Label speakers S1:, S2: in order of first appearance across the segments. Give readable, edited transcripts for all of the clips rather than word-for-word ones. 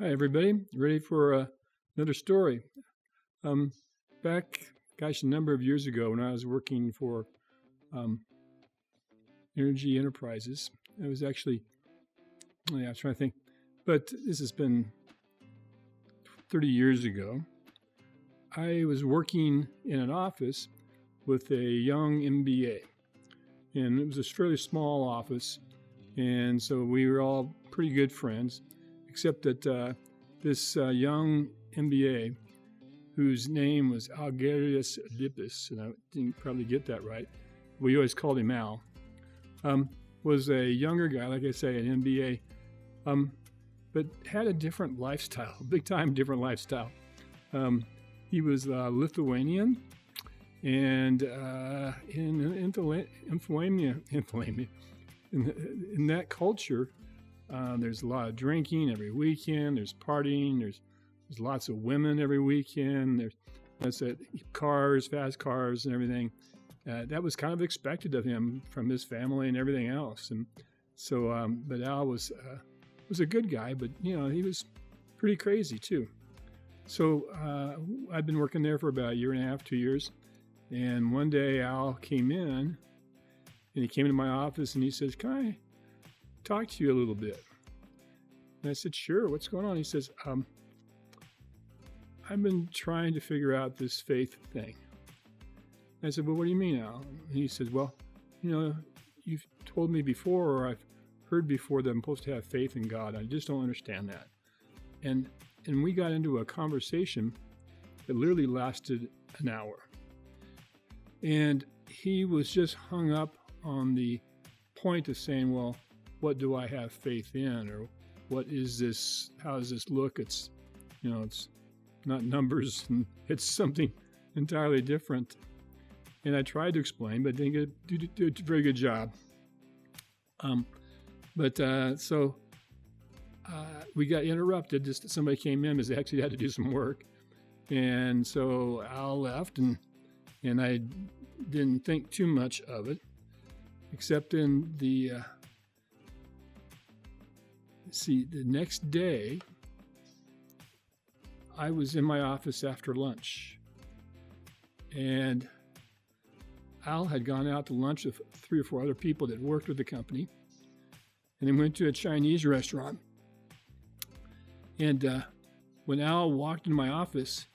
S1: Hi, everybody. Ready for another story? Um, Back, a number of years ago when I was working for um, Energy Enterprises, I was actually, I was trying to think, but this has been 30 years ago. I was working in an office with a young MBA, and it was a fairly small office, and so we were all pretty good friends, except that this young MBA, whose name was Algerius Lippis, and I didn't probably get that right. We always called him Al. Was a younger guy, like I say, an MBA, but had a different lifestyle, big time different lifestyle. He was Lithuanian, and in that culture, there's a lot of drinking every weekend. There's partying. There's lots of women every weekend. There's cars, fast cars, and everything. That was kind of expected of him from his family and everything else. And so, but Al was a good guy, but he was pretty crazy too. So I'd been working there for about a year and a half, 2 years, and one day Al came in, and he came into my office, and he says, "Can I talk to you a little bit?" And I said, "Sure, what's going on?" He says, "I've been trying to figure out this faith thing." And I said, "Well, what do you mean, Al?" And he said, "Well, you've told me before, or I've heard before, that I'm supposed to have faith in God. I just don't understand that." And we got into a conversation that literally lasted an hour. And he was just hung up on the point of saying, "Well, what do I have faith in?" Or what is this? How does this look? It's not numbers, and it's something entirely different. And I tried to explain, but didn't do a very good job. So we got interrupted. Just somebody came in because they actually had to do some work, and so Al left, and I didn't think too much of it, except in the next day, I was in my office after lunch, and Al had gone out to lunch with 3 or 4 other people that worked with the company, and they went to a Chinese restaurant. And when Al walked in my office,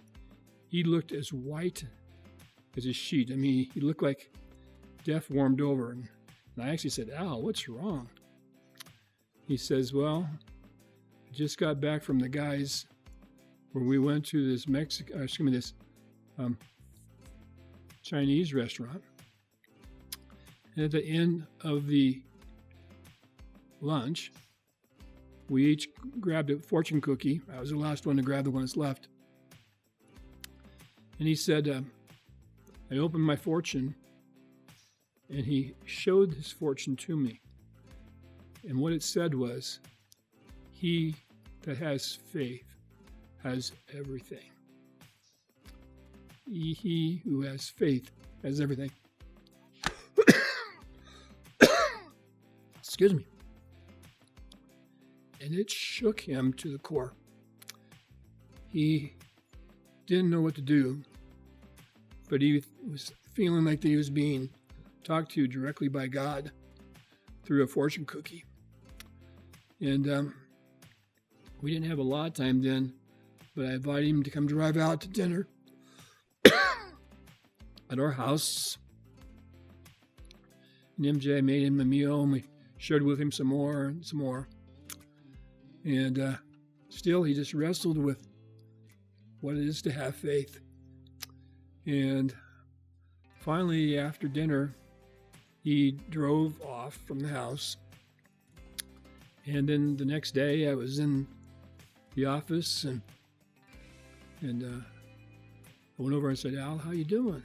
S1: he looked as white as a sheet. I mean, he looked like death warmed over. And I actually said, "Al, what's wrong?" He says, "Well, I just got back from the guys where we went to this Chinese restaurant. And at the end of the lunch, we each grabbed a fortune cookie. I was the last one to grab the one that's left. And he said, I opened my fortune, and he showed his fortune to me. And what it said was, 'He that has faith has everything.' He who has faith has everything." Excuse me. And it shook him to the core. He didn't know what to do, but he was feeling like that he was being talked to directly by God through a fortune cookie. And we didn't have a lot of time then, but I invited him to come drive out to dinner at our house. And MJ made him a meal, and we shared with him some more. And still, he just wrestled with what it is to have faith. And finally, after dinner, he drove off from the house. And then the next day, I was in the office, and I went over and said, "Al, how you doing?"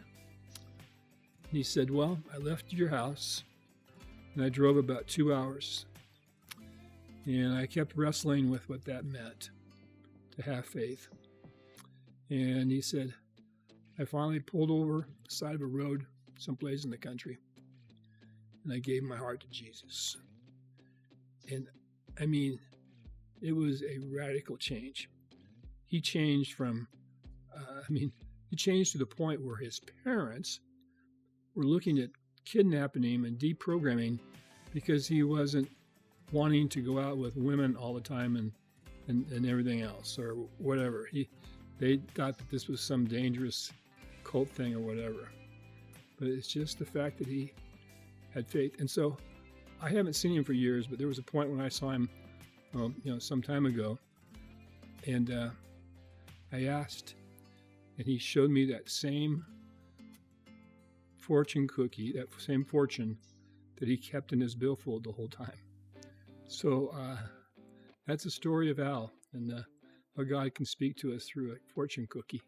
S1: And he said, "Well, I left your house, and I drove about 2 hours. And I kept wrestling with what that meant, to have faith." And he said, "I finally pulled over the side of a road someplace in the country, and I gave my heart to Jesus." And I mean, it was a radical change. He changed from, he changed to the point where his parents were looking at kidnapping him and deprogramming because he wasn't wanting to go out with women all the time and everything else or whatever. They thought that this was some dangerous cult thing or whatever. But it's just the fact that he had faith. And so I haven't seen him for years, but there was a point when I saw him, some time ago, and I asked, and he showed me that same fortune cookie, that same fortune that he kept in his billfold the whole time. So that's the story of Al, and how God can speak to us through a fortune cookie.